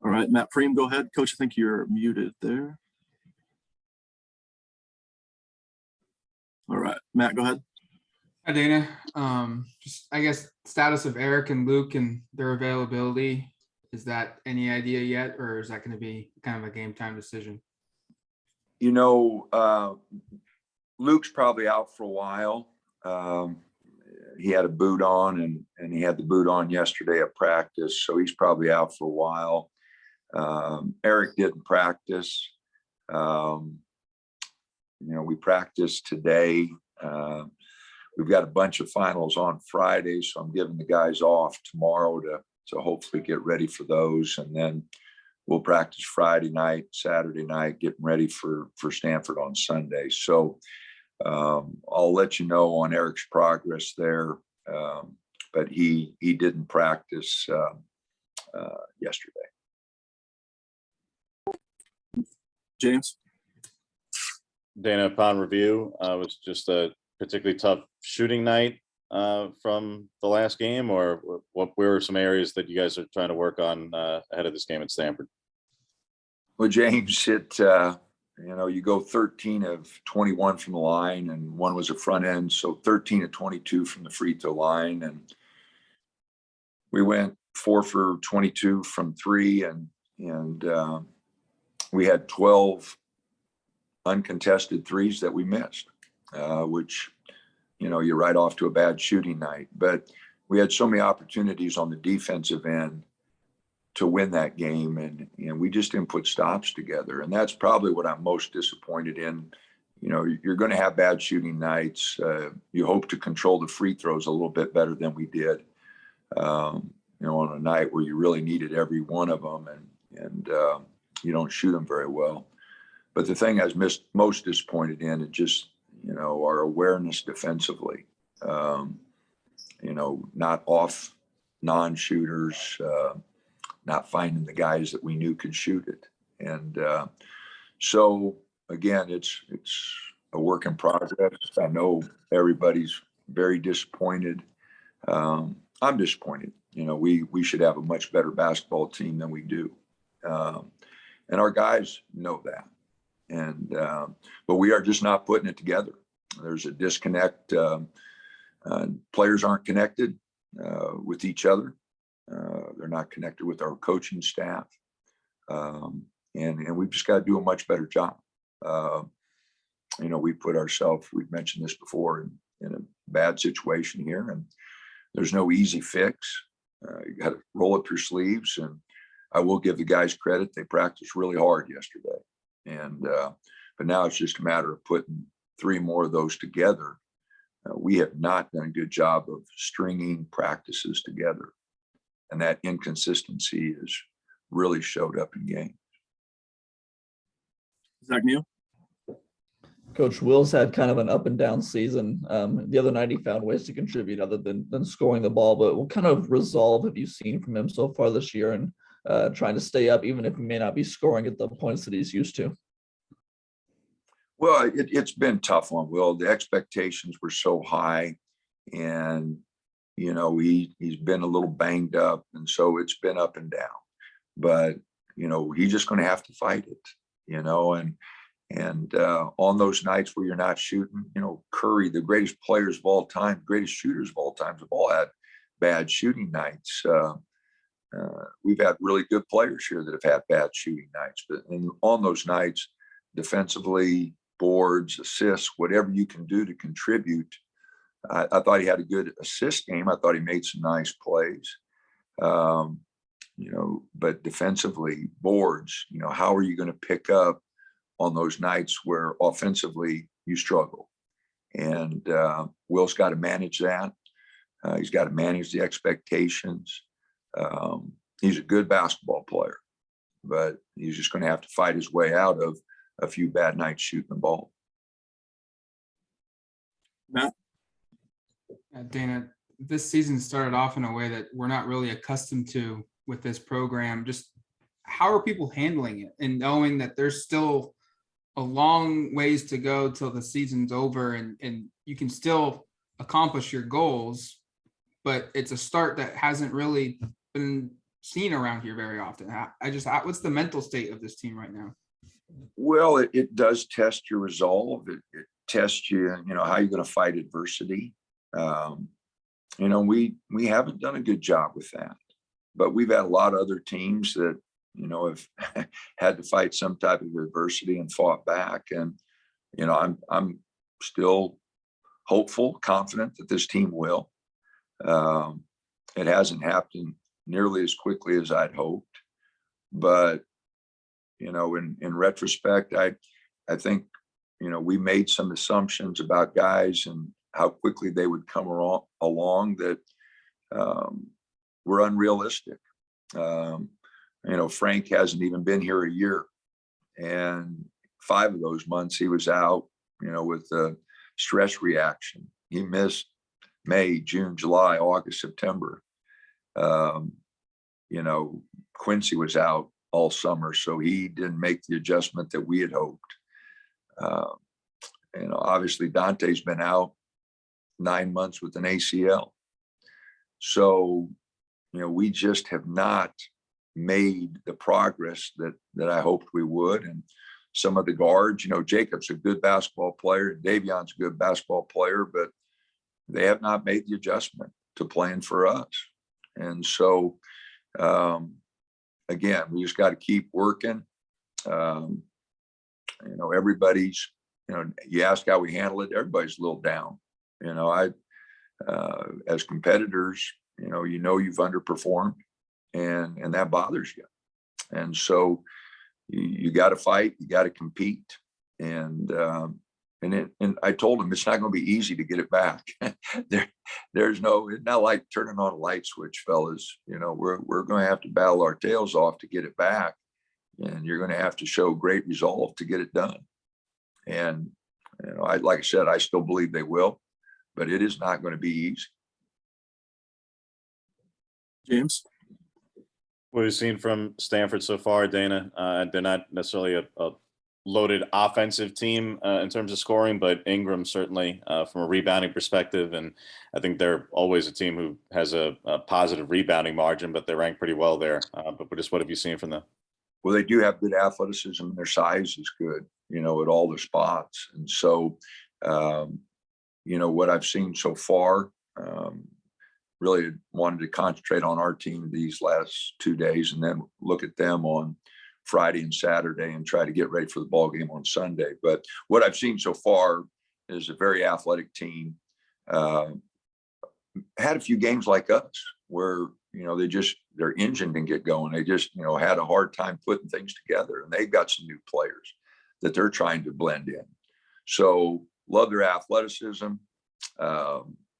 All right, Matt Preem, go ahead. Coach, I think you're muted there. All right, Matt, go ahead. Hi, Dana. Just, I guess, status of Eric and Luke and their availability. Is that any idea yet, or is that going to be kind of a game time decision? You know, Luke's probably out for a while. He had a boot on and he had the boot on yesterday at practice. So he's probably out for a while. Eric didn't practice. You know, we practiced today. We've got a bunch of finals on Friday, so I'm giving the guys off tomorrow to hopefully get ready for those. And then we'll practice Friday night, Saturday night, getting ready for Stanford on Sunday. So I'll let you know on Eric's progress there. But he didn't practice yesterday. James? Dana, upon review, was just a particularly tough shooting night from the last game, or what were some areas that you guys are trying to work on ahead of this game at Stanford? Well, James, you know, you go 13 of 21 from the line, and one was a front end, so 13 of 22 from the free throw line, and we went 4 for 22 from 3, and we had 12 uncontested threes that we missed, which, you know, you're right off to a bad shooting night. But we had so many opportunities on the defensive end to win that game, and we just didn't put stops together. And that's probably what I'm most disappointed in. You know, you're going to have bad shooting nights. You hope to control the free throws a little bit better than we did, you know, on a night where you really needed every one of them, and you don't shoot them very well. But the thing I was most disappointed in is just, you know, our awareness defensively. You know, not off non-shooters, not finding the guys that we knew could shoot it. And so, again, it's a work in progress. I know everybody's very disappointed. I'm disappointed. You know, we should have a much better basketball team than we do. And our guys know that. And but we are just not putting it together. There's a disconnect. Players aren't connected with each other. They're not connected with our coaching staff. And we've just got to do a much better job. You know, we put ourselves, we've mentioned this before, in a bad situation here, and there's no easy fix. You got to roll up your sleeves, and I will give the guys credit. They practiced really hard yesterday. And but now it's just a matter of putting 3 more of those together. We have not done a good job of stringing practices together, and that inconsistency has really showed up in games. Zach Neal? Coach, Will's had kind of an up and down season. The other night he found ways to contribute other than scoring the ball, but what kind of resolve have you seen from him so far this year, and trying to stay up, even if he may not be scoring at the points that he's used to? Well, it's been tough on Will. The expectations were so high, and, you know, he's been a little banged up, and so it's been up and down. But, you know, he's just going to have to fight it, you know, and on those nights where you're not shooting, you know, Curry, the greatest players of all time, greatest shooters of all time, have all had bad shooting nights. We've had really good players here that have had bad shooting nights, but on those nights, defensively, boards, assists, whatever you can do to contribute. I thought he had a good assist game. I thought he made some nice plays, you know, but defensively, boards, you know, how are you going to pick up on those nights where offensively you struggle? And Will's got to manage that. He's got to manage the expectations. He's a good basketball player, but he's just going to have to fight his way out of a few bad nights shooting the ball. Matt? Dana, this season started off in a way that we're not really accustomed to with this program. Just how are people handling it, and knowing that there's still a long ways to go till the season's over, and you can still accomplish your goals, but it's a start that hasn't really been seen around here very often. What's the mental state of this team right now? Well, it does test your resolve. It tests you, how you're going to fight adversity. We haven't done a good job with that, but we've had a lot of other teams that, have had to fight some type of adversity and fought back. And, I'm still hopeful, confident that this team will. It hasn't happened nearly as quickly as I'd hoped, but in retrospect, I think, we made some assumptions about guys and how quickly they would come along that were unrealistic. Frank hasn't even been here a year, and 5 of those months he was out, with a stress reaction. He missed May, June, July, August, September. Quincy was out all summer, so he didn't make the adjustment that we had hoped. Obviously Dante's been out 9 months with an ACL. So, we just have not made the progress that I hoped we would. And some of the guards, Jacob's a good basketball player, Davion's a good basketball player, but they have not made the adjustment to playing for us. And so, again, we just got to keep working. Everybody's, you ask how we handle it, everybody's a little down. As competitors, you've underperformed, and that bothers you. And so you got to fight, you got to compete. And I told him it's not going to be easy to get it back. It's not like turning on a light switch, fellas. We're going to have to battle our tails off to get it back. And you're going to have to show great resolve to get it done. And, like I said, I still believe they will, but it is not going to be easy. James? What we've seen from Stanford so far, Dana, they're not necessarily a loaded offensive team in terms of scoring, but Ingram certainly from a rebounding perspective. And I think they're always a team who has a positive rebounding margin, but they rank pretty well there. But just what have you seen from them? Well, they do have good athleticism, and their size is good, at all the spots. And so, what I've seen so far, really wanted to concentrate on our team these last 2 days and then look at them on Friday and Saturday and try to get ready for the ball game on Sunday. But what I've seen so far is a very athletic team. Had a few games like us where, their engine didn't get going. They just, had a hard time putting things together, and they've got some new players that they're trying to blend in. So love their athleticism.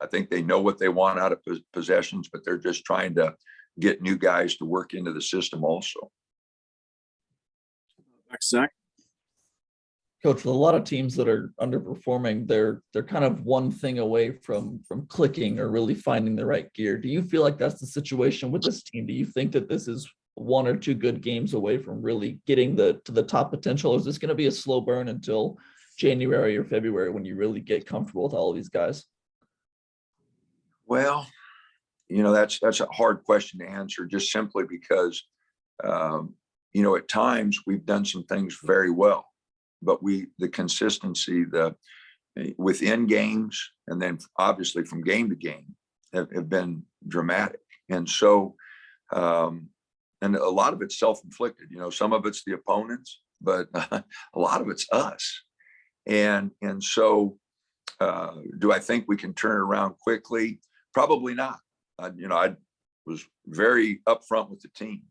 I think they know what they want out of possessions, but they're just trying to get new guys to work into the system also. Zach? Coach, with a lot of teams that are underperforming, they're kind of one thing away from clicking or really finding the right gear. Do you feel like that's the situation with this team? Do you think that this is 1 or 2 good games away from really getting to the top potential? Or is this going to be a slow burn until January or February when you really get comfortable with all of these guys? Well, that's a hard question to answer, just simply because, at times we've done some things very well, but the consistency, within games, and then obviously from game to game have been dramatic. And so, and a lot of it's self-inflicted, some of it's the opponents, but a lot of it's us. And so, do I think we can turn it around quickly? Probably not. I was very upfront with the team.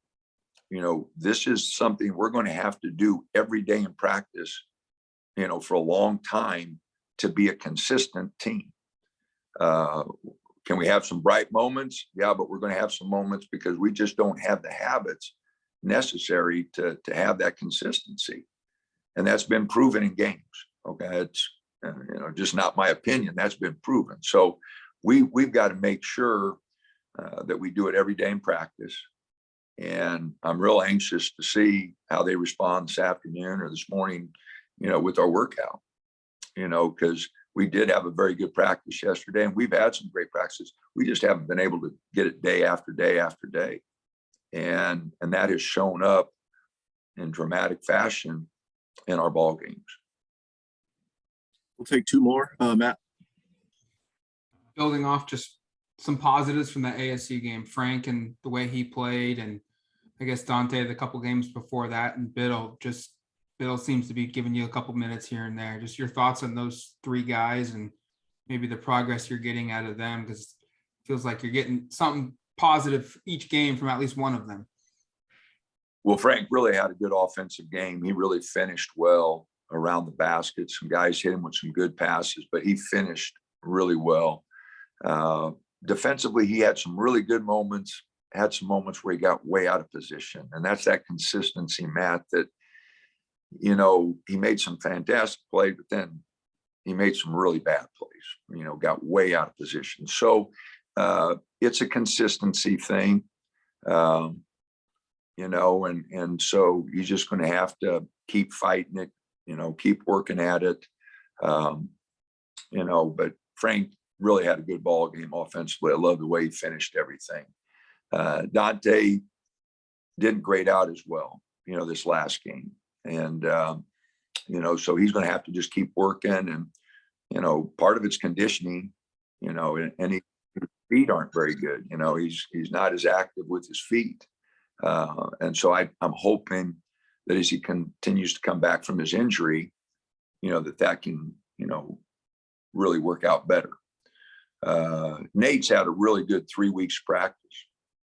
This is something we're going to have to do every day in practice, for a long time to be a consistent team. Can we have some bright moments? Yeah, but we're going to have some moments because we just don't have the habits necessary to have that consistency. And that's been proven in games. Okay. It's, just not my opinion. That's been proven. So we've got to make sure that we do it every day in practice. And I'm real anxious to see how they respond this afternoon or this morning, with our workout, because we did have a very good practice yesterday, and we've had some great practices. We just haven't been able to get it day after day after day. And that has shown up in dramatic fashion in our ball games. We'll take two more. Matt. Building off just some positives from that ASU game, Frank and the way he played, and I guess Dante the couple games before that, and Biddle seems to be giving you a couple minutes here and there. Just your thoughts on those three guys and maybe the progress you're getting out of them, because it feels like you're getting something positive each game from at least one of them. Well, Frank really had a good offensive game. He really finished well around the basket. Some guys hit him with some good passes, but he finished really well. Defensively, he had some really good moments, had some moments where he got way out of position. And that's that consistency, Matt, that, you know, he made some fantastic plays, but then he made some really bad plays, you know, got way out of position. So it's a consistency thing, you know, and so he's just going to have to keep fighting it, you know, keep working at it, you know, but Frank really had a good ball game offensively. I love the way he finished everything. Dante didn't grade out as well, you know, this last game. And, you know, so he's going to have to just keep working. And, you know, part of it's conditioning, you know, and his feet aren't very good. You know, he's not as active with his feet. And so I'm hoping that as he continues to come back from his injury, you know, that can, you know, really work out better. Nate's had a really good 3 weeks practice.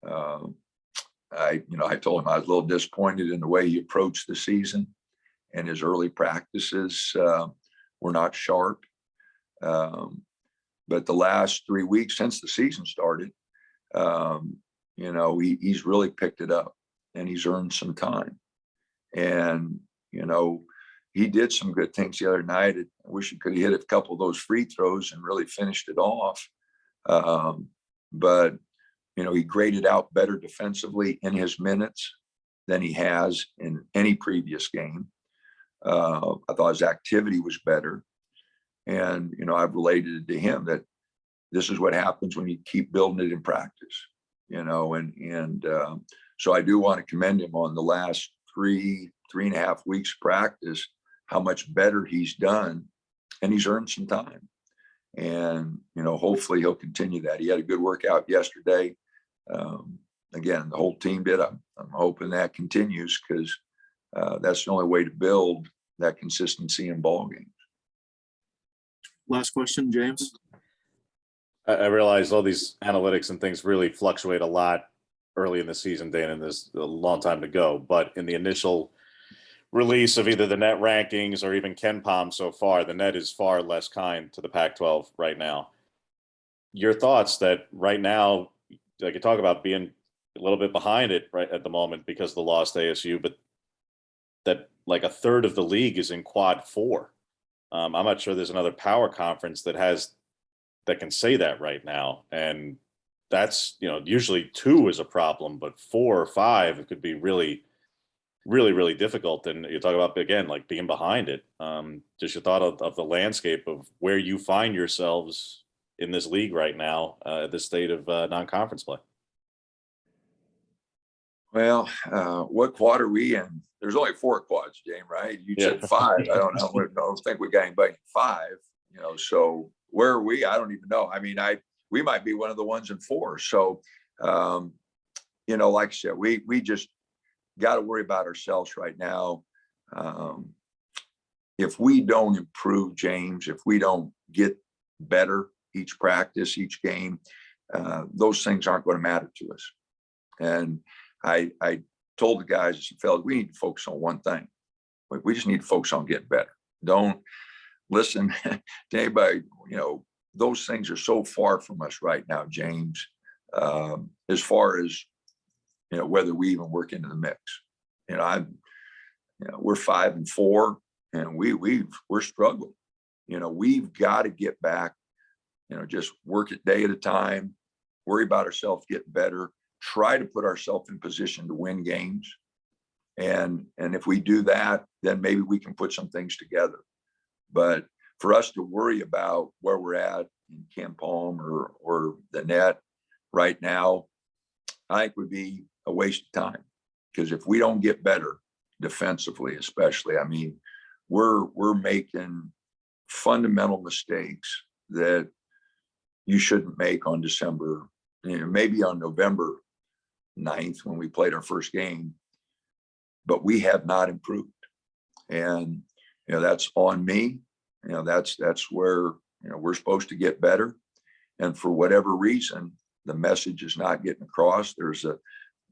I told him I was a little disappointed in the way he approached the season, and his early practices were not sharp. But the last 3 weeks since the season started, you know, he's really picked it up, and he's earned some time. And, you know, he did some good things the other night. I wish he could have hit a couple of those free throws and really finished it off. But, you know, he graded out better defensively in his minutes than he has in any previous game. I thought his activity was better. And, you know, I've related it to him that this is what happens when you keep building it in practice, you know, and so I do want to commend him on the last 3.5 weeks practice, how much better he's done, and he's earned some time. And, you know, hopefully he'll continue that. He had a good workout yesterday. Again, the whole team did. I'm hoping that continues, because that's the only way to build that consistency in ball games. Last question, James. I realize all these analytics and things really fluctuate a lot early in the season, Dan, and there's a long time to go. But in the initial release of either the net rankings or even KenPom so far, the net is far less kind to the Pac-12 right now. Your thoughts that right now, like you talk about being a little bit behind it right at the moment because of the loss to ASU, but that like a third of the league is in quad 4. I'm not sure there's another power conference that can say that right now. And that's, you know, usually 2 is a problem, but 4 or 5, it could be really, really, really difficult. And you talk about, again, like being behind it. Just your thought of the landscape of where you find yourselves in this league right now, at this state of non-conference play. Well, what quad are we in? There's only 4 quads, James, right? You said 5. I don't know. I don't think we got anybody in 5, you know, so where are we? I don't even know. I mean, we might be one of the ones in 4. So, you know, like I said, we just got to worry about ourselves right now. If we don't improve, James, if we don't get better each practice, each game, those things aren't going to matter to us. And I told the guys, I said, fellas, we need to focus on one thing. We just need to focus on getting better. Don't listen to anybody. You know, those things are so far from us right now, James, as far as, you know, whether we even work into the mix. You know, we're 5-4, and we're struggling. You know, we've got to get back, you know, just work it day at a time, worry about ourselves, get better, try to put ourselves in position to win games. And if we do that, then maybe we can put some things together. But for us to worry about where we're at in KenPom or the net right now, I think would be a waste of time. Because if we don't get better defensively, especially, I mean, we're making fundamental mistakes that you shouldn't make on December, maybe on November 9th when we played our first game, but we have not improved. And, that's on me. That's where, we're supposed to get better. And for whatever reason, the message is not getting across. There's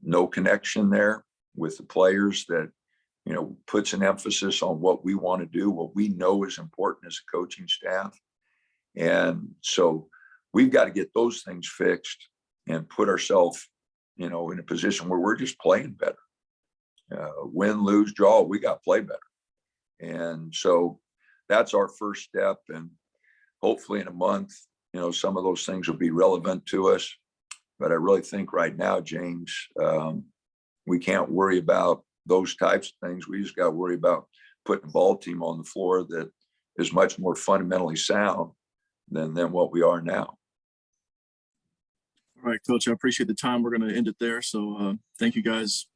no connection there with the players that, puts an emphasis on what we want to do, what we know is important as a coaching staff. And so we've got to get those things fixed and put ourselves, in a position where we're just playing better. Win, lose, draw, we got to play better. And so that's our first step. And hopefully in a month, some of those things will be relevant to us. But I really think right now, James, we can't worry about those types of things. We just got to worry about putting a ball team on the floor that is much more fundamentally sound than what we are now. All right, Coach, I appreciate the time. We're going to end it there. So thank you guys